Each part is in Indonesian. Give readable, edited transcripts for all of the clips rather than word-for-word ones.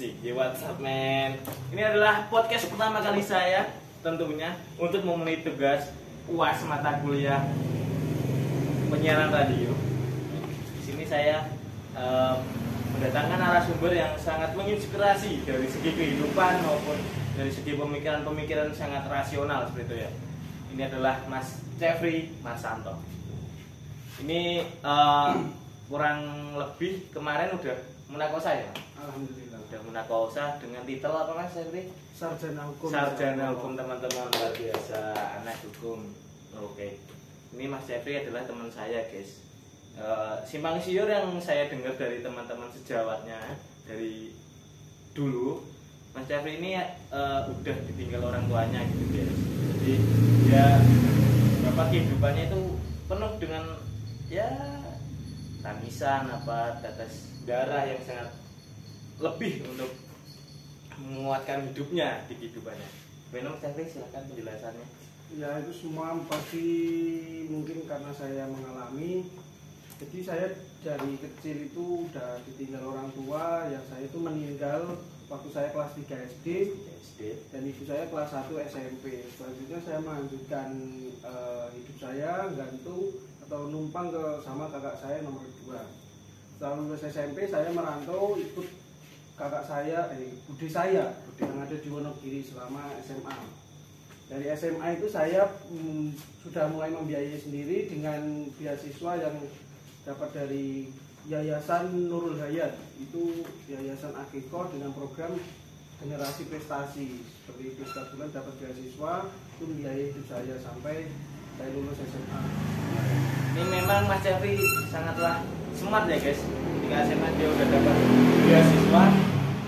Asik, ya WhatsApp men. Ini adalah podcast pertama kali saya tentunya untuk memenuhi tugas UAS mata kuliah penyiaran radio. Di sini saya mendatangkan narasumber yang sangat menginspirasi dari segi kehidupan maupun dari segi pemikiran-pemikiran sangat rasional seperti itu ya. Ini adalah Mas Jeffrey Marsanto. Ini kurang lebih kemarin udah menakosa ya? Alhamdulillah. Udah menakosa dengan titel apa Mas Jeffrey? Sarjana hukum. Sarjana hukum teman-teman, luar biasa, anak hukum. Oke. Ini Mas Jeffrey adalah teman saya guys. Simpang siur yang saya dengar dari teman-teman sejawatnya dari dulu, Mas Jeffrey ini udah ditinggal orang tuanya gitu guys. Jadi ya bapak kehidupannya itu penuh dengan ya tangisan apa tetes darah yang sangat lebih untuk menguatkan hidupnya di kehidupannya. Mas Jeffrey silahkan penjelasannya. Ya itu semua pasti mungkin karena saya mengalami. Jadi saya dari kecil itu udah ditinggal orang tua, yang saya itu meninggal waktu saya kelas 3 SD dan ibu saya kelas 1 SMP. Selanjutnya saya melanjutkan hidup saya gantung atau numpang sama kakak saya nomor 2. Setelah lulus SMP saya merantau ikut kakak saya, bude saya yang ada di Wonogiri selama SMA. Dari SMA itu saya sudah mulai membiayai sendiri dengan beasiswa yang dapat dari Yayasan Nurul Hayat, itu Yayasan Akiko dengan program generasi prestasi. Seperti itu setiap bulan dapat beasiswa itu membiayai hidup saya sampai saya lulus SMA. Ini memang Mas Jeffrey sangatlah smart ya guys. Ketika SMA dia udah dapat beasiswa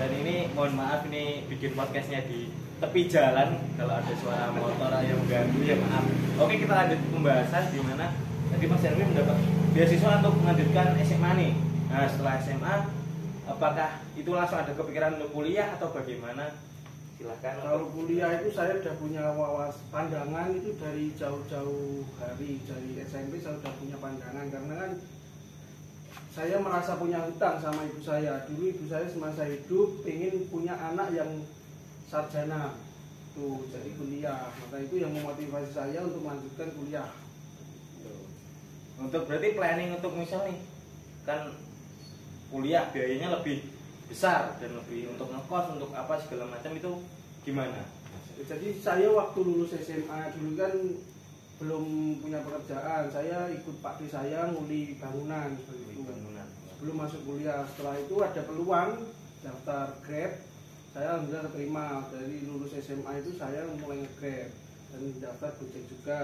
dan ini mohon maaf ini bikin podcastnya di tepi jalan, kalau ada suara motor yang mengganggu ya maaf. Oke, kita lanjut pembahasan di mana tadi Mas Jeffrey mendapat beasiswa untuk melanjutkan SMA nih. Nah setelah SMA apakah itu langsung ada kepikiran untuk kuliah atau bagaimana? Silahkan. Kalau kuliah itu saya udah punya pandangan itu dari jauh-jauh hari, dari SMP saya udah punya pandangan karena kan saya merasa punya hutang sama ibu saya. Dulu ibu saya semasa hidup ingin punya anak yang sarjana tuh, jadi kuliah. Maka itu yang memotivasi saya untuk melanjutkan kuliah. Untuk berarti planning untuk misal nih kan kuliah biayanya lebih besar dan lebih untuk ngekos untuk apa segala macam itu gimana? Jadi saya waktu lulus SMA dulu kan belum punya pekerjaan, saya ikut pakde saya nguli bangunan seperti itu. Belum masuk kuliah. Setelah itu ada peluang daftar Grab, saya alhamdulillah terima. Dari lulus SMA itu saya mulai nge-Grab dan daftar Gojek juga.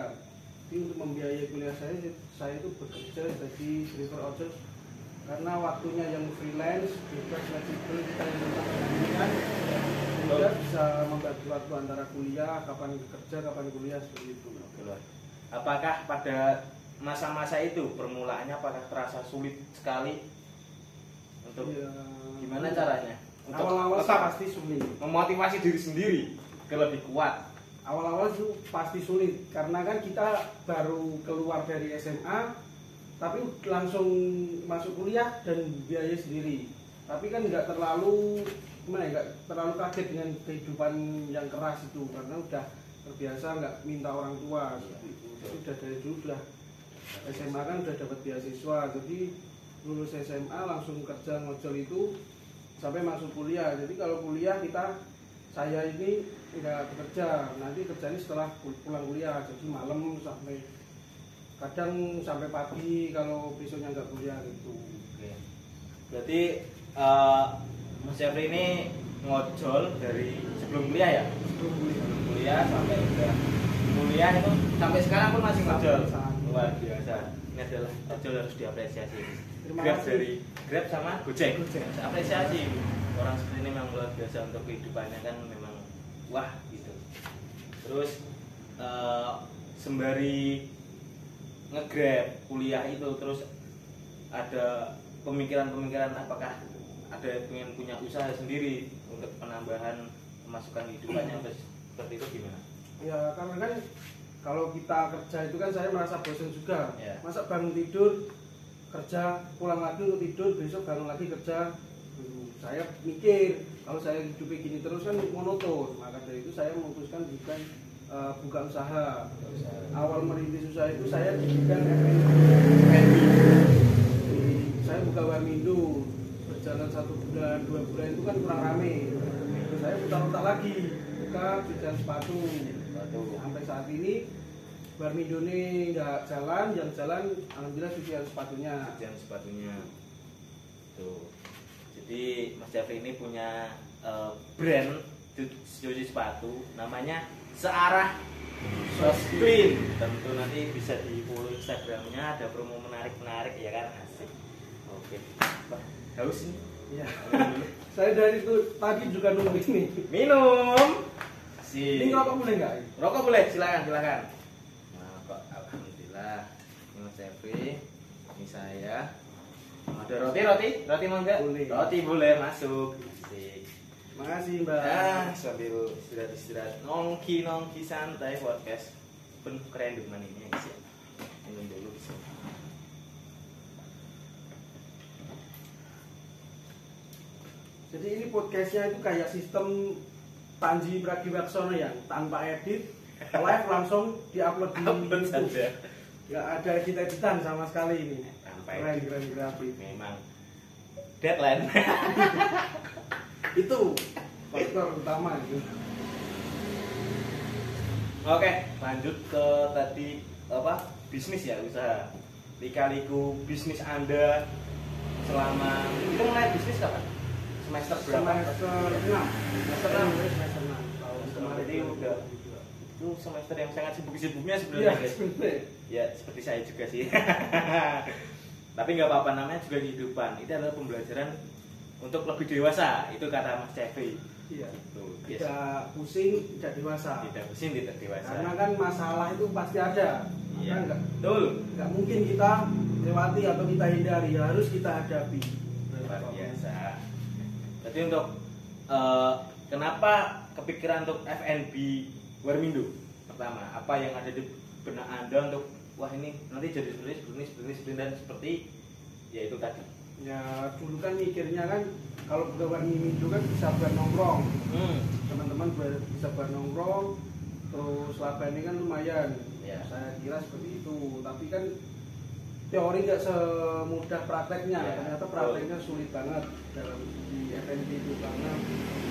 Jadi untuk membiayai kuliah saya itu bekerja jadi driver ojol karena waktunya yang freelance, bebas fleksibel, kita yang berkepentingan sehingga bisa membagi waktu antara kuliah, kapan bekerja, kapan kuliah seperti itu. Apakah pada masa-masa itu permulaannya apakah terasa sulit sekali untuk ya, gimana caranya? Untuk awal-awal pasti sulit. Memotivasi diri sendiri ke lebih kuat. Awal-awal itu pasti sulit karena kan kita baru keluar dari SMA tapi langsung masuk kuliah dan biaya sendiri. Tapi kan nggak terlalu kaget dengan kehidupan yang keras itu karena udah terbiasa nggak minta orang tua. Sudah dari dulu udah SMA kan udah dapat beasiswa, jadi lulus SMA langsung kerja ngojol itu sampai masuk kuliah. Jadi kalau kuliah saya ini nggak bekerja, nanti kerjanya setelah pulang kuliah, jadi malam sampai kadang sampai pagi kalau besoknya nggak kuliah gitu. Oke. Berarti Mas Jeffrey ini ngojol dari sebelum kuliah ya? Sebelum kuliah sampai udah kuliah itu sampai sekarang pun masih ngojol. Luar biasa. Ini adalah ojol harus diapresiasi. Grab dari Grab sama Gojek. Apresiasi. Orang seperti ini memang luar biasa untuk kehidupannya kan memang wah gitu. Terus sembari nge-Grab kuliah itu terus ada pemikiran-pemikiran apakah ada pengen punya usaha sendiri untuk penambahan pemasukan kehidupannya seperti itu gimana? Ya karena kan kalau kita kerja itu kan saya merasa bosan juga. Ya. Masa bangun tidur kerja, pulang lagi untuk tidur, besok bangun lagi kerja. Saya mikir kalau saya hidup gini terus kan monoton, maka dari itu saya memutuskan buka usaha. Awal merintis usaha itu saya di bidang F&B. Saya buka Warmindo, berjalan 1 bulan 2 bulan itu kan kurang rame. Terus saya putar-putar lagi buka jajan sepatu. Sampai saat ini Warmindo ini nggak jalan, yang jalan alhamdulillah cucian sepatunya. Tuh. Jadi Mas Jafri ini punya brand cuci sepatu namanya Searah Clean. Tentu nanti bisa di follow Instagramnya, ada promo menarik ya kan, asik. Oke, haus nih. Iya. Saya dari itu tadi juga nunggu ini. Minum. Asik. Ini rokok boleh nggak? Rokok boleh, silakan. Nah, kok alhamdulillah. Ini Mas Jafri, ini saya. Ada roti mau enggak? Boleh. Roti boleh masuk. Asik. Makasih Mbak. Sambil istirahat nongki santai podcast pun keren dengan ini ya guys ya. Minum dulu bisa. Jadi ini podcastnya itu kayak sistem Panji Pragiwaksono yang tanpa edit, live langsung diupload di YouTube saja. Nggak ada edit-editan sama sekali ini. Sampai Keren kreatif. memang deadline. Itu faktor utama itu. Oke, lanjut ke tadi bisnis ya, usaha. Lika-liku bisnis Anda selama itu mulai bisnis kapan? Semester berapa? Semester 6. Semester 6. Semester 6. Tahun kemarin Berarti udah itu semester yang sangat sibuk-sibuknya Iya, sebenarnya guys. sebenarnya. Ya seperti saya juga sih. Tapi nggak apa-apa, namanya juga kehidupan. Itu adalah pembelajaran untuk lebih dewasa. Itu kata Mas Jeffrey. Iya. Tuh, Tidak pusing, tidak dewasa. tidak pusing, tidak dewasa. Karena kan masalah itu pasti ada. Iya. Maka Betul. nggak mungkin kita lewati atau kita hindari, harus kita hadapi. Luar biasa. Jadi untuk kenapa kepikiran untuk F&B Warmindo? Pertama, apa yang ada di benak Anda untuk wah ini nanti jadi bisnis dan seperti ya itu tadi. Ya dulu kan mikirnya kan kalau buka Warmindo kan bisa buat nongkrong. Teman-teman bisa buat nongkrong, terus laba ini kan lumayan. Ya. Saya kira seperti itu, tapi kan teori nggak semudah prakteknya. Ya, Ternyata prakteknya sulit banget dalam di F&B itu karena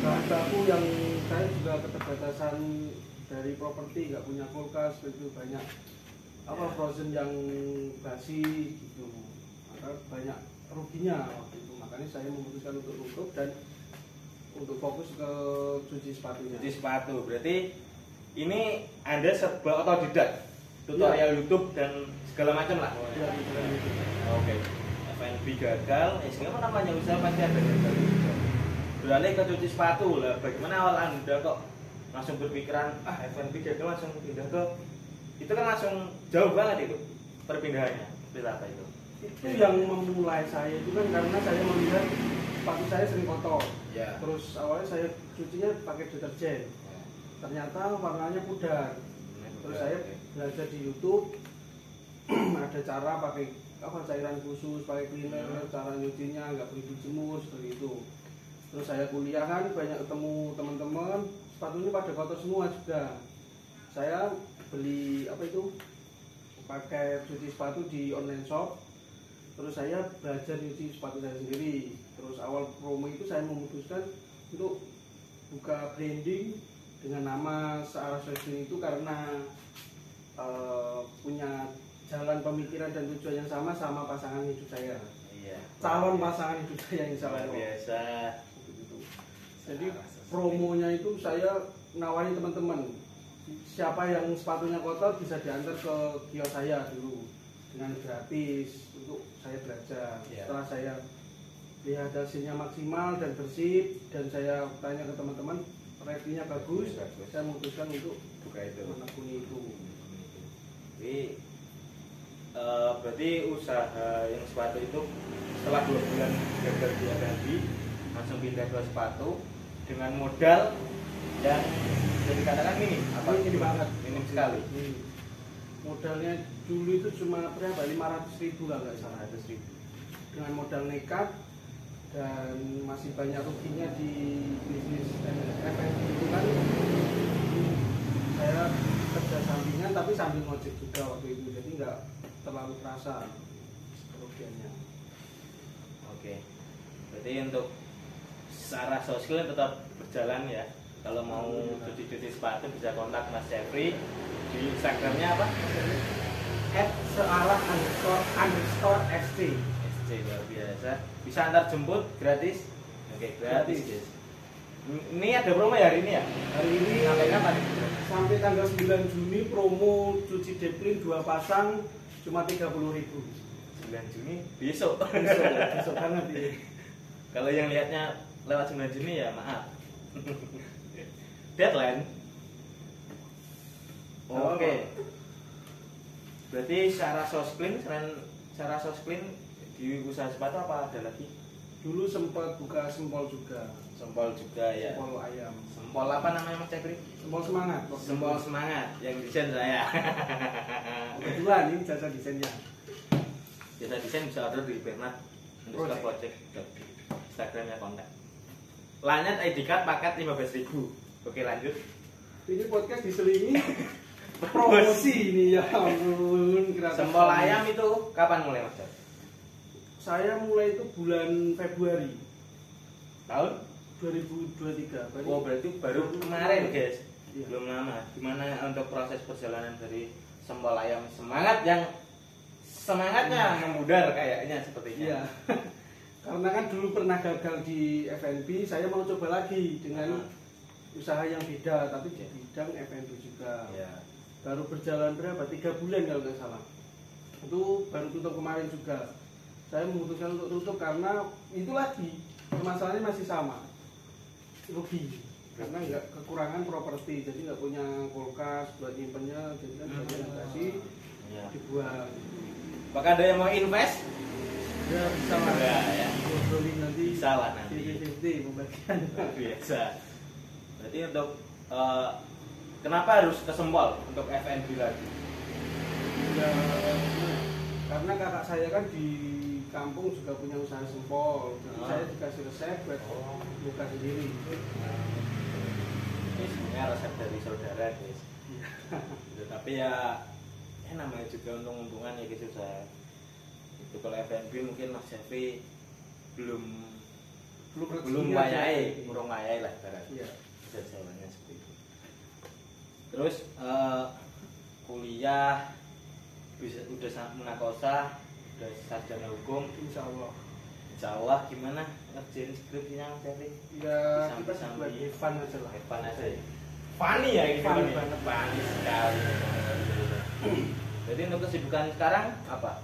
bahan baku yang saya juga keterbatasan dari properti, nggak punya kulkas, itu banyak frozen yang basi gitu, maka banyak ruginya waktu itu. Makanya saya memutuskan untuk tutup dan untuk fokus ke cuci sepatunya. Cuci sepatu. Berarti ini Anda serba otodidak, tutorial YouTube dan segala macam lah. Ya, gitu. Oke. F&B gagal, sehingga namanya usaha pasti ada gagal. Beralih ke cuci sepatu lah. Bagaimana awal Anda kok langsung berpikiran F&B gagal langsung pindah ke itu kan langsung jauh banget itu perpindahannya. Seperti apa itu? Itu yang memulai saya itu kan karena saya melihat sepatu saya sering kotor. Ya. Terus awalnya saya cucinya pakai deterjen. Ternyata warnanya pudar. Terus saya belajar di YouTube ada cara pakai cairan khusus, pakai cleaner, cara nyucinya nggak perlu dijemur seperti itu. Terus saya kuliah kan banyak ketemu teman-teman, sepatunya pada kotor semua juga. Saya beli pakai cuci sepatu di online shop. Terus saya belajar nyuci sepatu saya sendiri. Terus awal promo itu saya memutuskan untuk buka branding dengan nama Searah Clean itu karena punya jalan pemikiran dan tujuan yang sama pasangan hidup saya. Iya. Calon pasangan hidup saya insya Luar Allah. biasa. Jadi promonya itu saya nawarin teman-teman, siapa yang sepatunya kotor bisa diantar ke kios saya dulu dengan gratis untuk saya belajar. Ya. Setelah saya lihat hasilnya maksimal dan bersih dan saya tanya ke teman-teman reviewnya bagus, saya memutuskan untuk buka itu. menekuni itu. Jadi berarti usaha yang sepatu itu setelah 2 bulan gagal di F&B langsung pindah ke sepatu dengan modal yang bisa dikatakan minim, Minim banget. minim sekali. Modalnya dulu itu cuma berapa? 500.000 lah nggak salah. 100.000. Dengan modal nekat dan masih banyak ruginya di bisnis F&B itu kan. Saya kerja sampingan tapi sambil ngojek juga waktu itu, jadi nggak terlalu terasa kerugiannya. Oke. Berarti untuk secara sosial tetap berjalan ya. Kalau mau cuci-cuci sepatu bisa kontak Mas Jeffrey di Instagramnya apa? @searah__st. SC luar biasa. Bisa antar jemput gratis. Oke, gratis guys. Ini ada promo ya hari ini ya? Hari ini Sampai kapan? sampai tanggal 9 Juni promo cuci deplin 2 pasang cuma 30.000. 9 Juni besok. Besok banget ini. Kalau yang lihatnya lewat 9 Juni ya maaf. Deadline. Oke. Berarti secara sosklin, selain secara sosklin di usaha sepatu apa ada lagi? Dulu sempat buka sempol juga. Sempol juga ya. Sempol ayam. Sempol apa namanya Mas Cekri? Sempol semangat. Sempol semangat yang desain saya. Kebetulan ini jasa desainnya. Jasa desain bisa order di Bernard Project. Project. Instagramnya kontak. Lanyat ID card paket 15.000. Oke lanjut. Ini podcast diselingi promosi ini, ya ampun. Sempol ayam itu kapan mulai Mas? Saya mulai itu bulan Februari Tahun? 2023. Oh berarti baru kemarin guys. Iya. Belum lama. Gimana untuk proses perjalanan dari sempol ayam semangat yang semangatnya memudar kayaknya sepertinya. Iya. Karena kan dulu pernah gagal di F&B, saya mau coba lagi dengan usaha yang beda, tapi di bidang F&B juga. Iya. Baru berjalan berapa? 3 bulan kalau nggak salah. Itu baru tutup kemarin juga. Saya memutuskan untuk tutup karena itu lagi permasalahannya masih sama, rugi. Karena nggak kekurangan properti, jadi nggak punya kulkas buat nyimpennya, jadi kan kasih Iya. dibuang. Apakah ada yang mau invest? Ya bisa lah. Ya. Ngobrolin nanti. Bisa lah nanti. 50-50 pembagian. Biasa. Berarti untuk kenapa harus ke Sempol untuk F&B lagi? Ya, karena kakak saya kan di kampung juga punya usaha sempol, jadi saya dikasih resep buat buka sendiri. Ini sebenarnya resep dari saudara guys. Gitu, tapi ya namanya juga untung-untungan ya guys usaha. Itu kalau F&B mungkin Mas Jeffrey belum wayai, urung wayai lah barang. Iya. Bisa jalannya seperti itu. Terus kuliah bisa udah mengakosa, udah sarjana hukum. Insya Allah. Insya Allah gimana ngerjain skripsinya Mas Jeffrey? Ya kita Sambil-sambil. buat Evan aja lah. Evan aja ya. Funny ya ini Funny Funny. banget. Funny sekali. Jadi untuk kesibukan sekarang apa?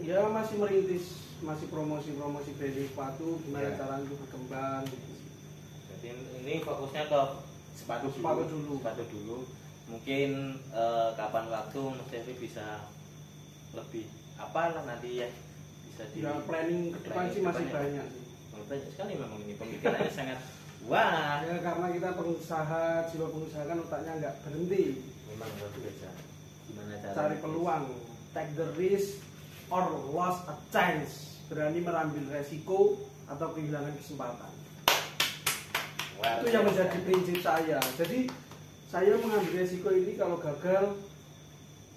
Ya masih merintis, masih promosi-promosi branding sepatu, gimana Ya. cara untuk berkembang. Jadi ini fokusnya ke sepatu dulu. Sepatu dulu. Mungkin kapan waktu Mas Jeffrey bisa lebih apa lah nanti ya bisa di Ya planning ke depan sih masih banyak sih. banyak sekali memang ini pemikirannya sangat wah. Ya karena kita pengusaha, jiwa pengusaha kan otaknya nggak berhenti. Memang luar biasa. Gimana cara Cari peluang, take the risk or lost a chance, berani mengambil resiko atau kehilangan kesempatan. Wah, Itu yang menjadi prinsip saya. Jadi saya mengambil resiko ini, kalau gagal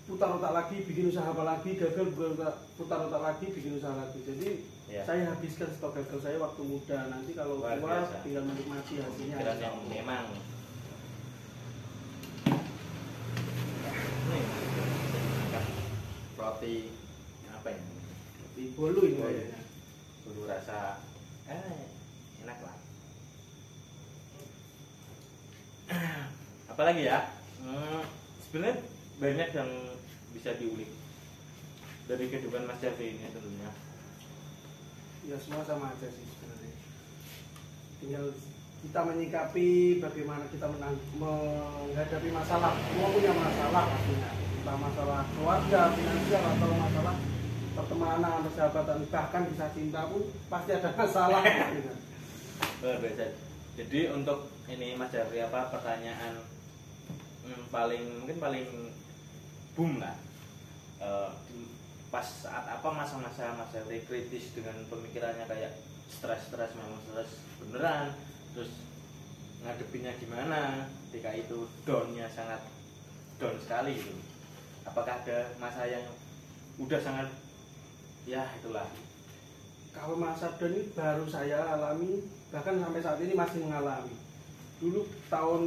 putar otak lagi, bikin usaha apa lagi, gagal putar otak lagi, bikin usaha lagi. Jadi ya. saya habiskan stok gagal saya waktu muda. Nanti kalau Luar tua biasa. tinggal menikmati hasilnya. Pemikiran yang memang nih roti apa ya? Di bolu ini Bolu. kayaknya. Dulu rasa enak lah. Apalagi ya? Sebenarnya banyak yang bisa diulik dari kehidupan Mas Jeffrey ini tentunya. Ya semua sama aja sih sebenarnya. Tinggal kita menyikapi bagaimana kita menghadapi masalah. Semua punya masalah pastinya. Entah masalah keluarga, finansial, atau masalah pertemanan, persahabatan, bahkan kisah cinta pun pasti ada masalah. Luar biasa. Jadi untuk ini Mas Jeffrey apa pertanyaan mungkin paling boom lah. pas saat apa masa-masa kritis dengan pemikirannya kayak stres memang stres beneran, terus ngadepinnya gimana ketika itu downnya sangat down sekali gitu. Apakah ada masa yang udah sangat ya itulah? Kalau masa down ini baru saya alami, bahkan sampai saat ini masih mengalami. Dulu tahun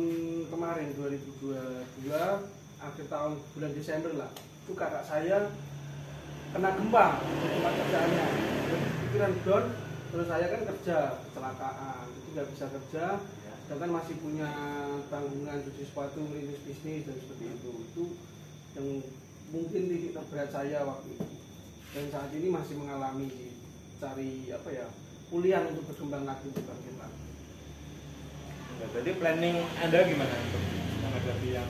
kemarin 2022 akhir tahun bulan Desember lah, itu kakak saya kena gempa di tempat kerjaannya. Jadi pikiran down, terus saya kan kerja kecelakaan, jadi nggak bisa kerja, sedangkan masih punya tanggungan cuci sepatu, merintis bisnis dan seperti itu. Itu yang mungkin titik terberat saya waktu itu. Dan saat ini masih mengalami cari apa ya, kuliah untuk berkembang lagi, untuk bangkit lagi. Jadi planning Anda gimana untuk menghadapi yang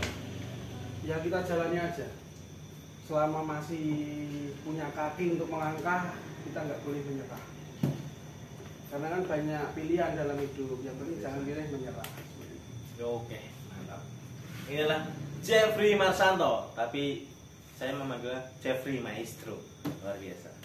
Ya kita jalani aja. Selama masih punya kaki untuk melangkah, kita nggak boleh menyerah. Karena kan banyak pilihan dalam hidup, yang penting jangan pilih menyerah. Oke, mantap. Inilah Jeffrey Marsanto, tapi saya memanggil Jeffrey Maestro. Luar biasa.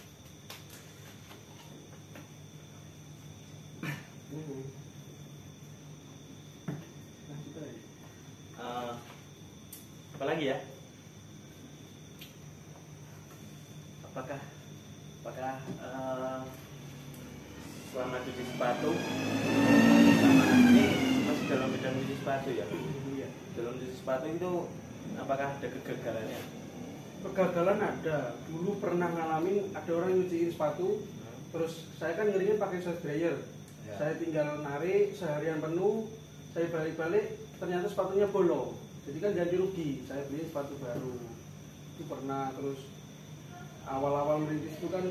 Apa lagi ya? Apakah selama cuci sepatu, ini masih dalam bidang cuci sepatu ya? Iya. Dalam cuci sepatu itu apakah ada kegagalannya? Kegagalan ada. Dulu pernah ngalamin ada orang nyuciin sepatu, terus saya kan ngeringin pakai soft dryer. Ya. Saya tinggal narik seharian penuh, saya balik-balik, ternyata sepatunya bolong. Jadi kan jadi rugi, saya beli sepatu baru. Itu pernah. Terus awal-awal merintis itu kan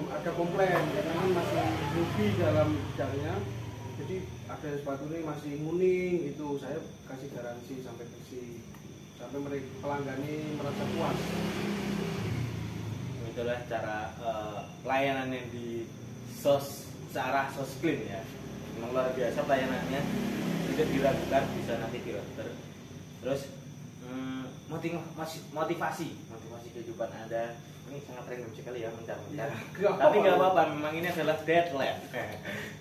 ada komplain, karena kan masih rugi dalam bidangnya. Jadi ada sepatu ini masih nguning gitu, saya kasih garansi sampai bersih, sampai mereka pelanggan ini merasa puas. Itulah cara pelayanan yang di searah sos clean ya. Memang luar biasa pelayanannya, tidak diragukan, bisa nanti di order. Terus motivasi kehidupan Anda ini sangat random sekali ya, mencar-mencar. Ya, tapi nggak apa-apa, memang ini adalah deadline.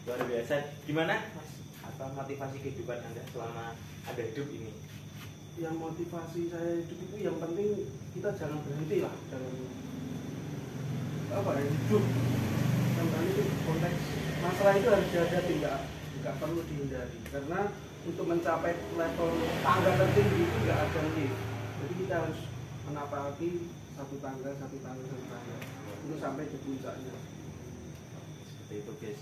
Luar biasa. Gimana Mas? Apa motivasi kehidupan Anda selama Anda hidup ini? Yang motivasi saya hidup itu yang penting kita jangan berhenti lah dalam apa ya, hidup. Karena itu konteks masalah itu harus dihadapi, nggak perlu dihindari. Karena untuk mencapai level tangga tertinggi itu nggak ada lift. Jadi kita harus menapaki satu tangga untuk sampai ke puncaknya. Seperti itu guys.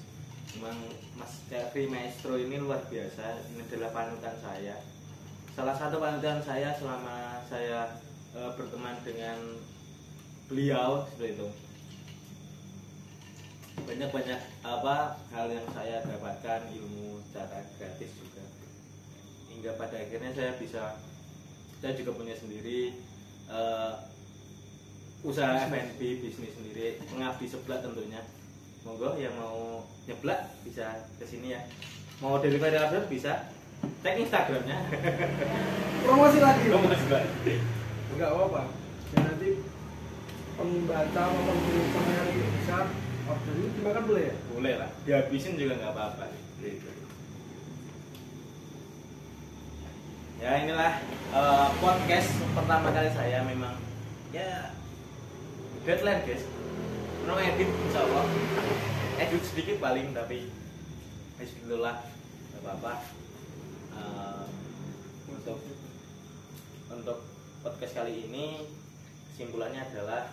Memang Mas Jeffrey Maestro ini luar biasa. Ini adalah panutan saya. Salah satu panutan saya selama saya berteman dengan beliau seperti itu. Banyak hal yang saya dapatkan, ilmu secara gratis juga. Hingga pada akhirnya saya juga punya sendiri usaha F&B, bisnis sendiri, mengabdi sebelah tentunya. Monggo yang mau nyeblak bisa kesini ya. Mau delivery order bisa, cek Instagramnya. Promosi lagi. Lagi. Enggak apa-apa. Ya nanti pembaca atau pendengar itu bisa order ini dimakan boleh ya? Boleh lah, dihabisin juga nggak apa-apa. Gitu. Ya inilah podcast pertama kali saya, memang ya deadline guys. No edit insya Allah, edit sedikit paling, tapi bismillah nggak apa-apa. Untuk podcast kali ini kesimpulannya adalah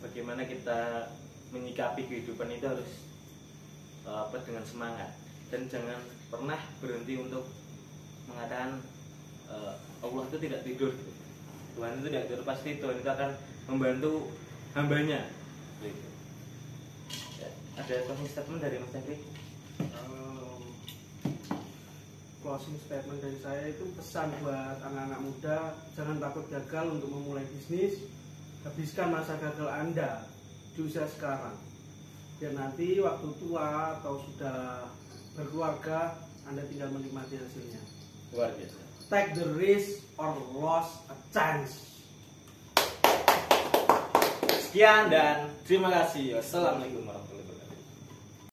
bagaimana kita menyikapi kehidupan itu harus dengan semangat, dan jangan pernah berhenti untuk mengatakan Allah itu tidak tidur, Tuhan itu tidak tidur, pasti Tuhan itu akan membantu hambanya. Gitu. Ya, ada closing statement dari Mas Jeffrey? Closing statement dari saya itu pesan buat anak-anak muda, jangan takut gagal untuk memulai bisnis. Habiskan masa gagal Anda di usia sekarang, biar nanti waktu tua atau sudah berkeluarga Anda tinggal menikmati hasilnya. Luar biasa. Take the risk or lose a chance. Sekian dan terima kasih. Wassalamualaikum warahmatullahi wabarakatuh.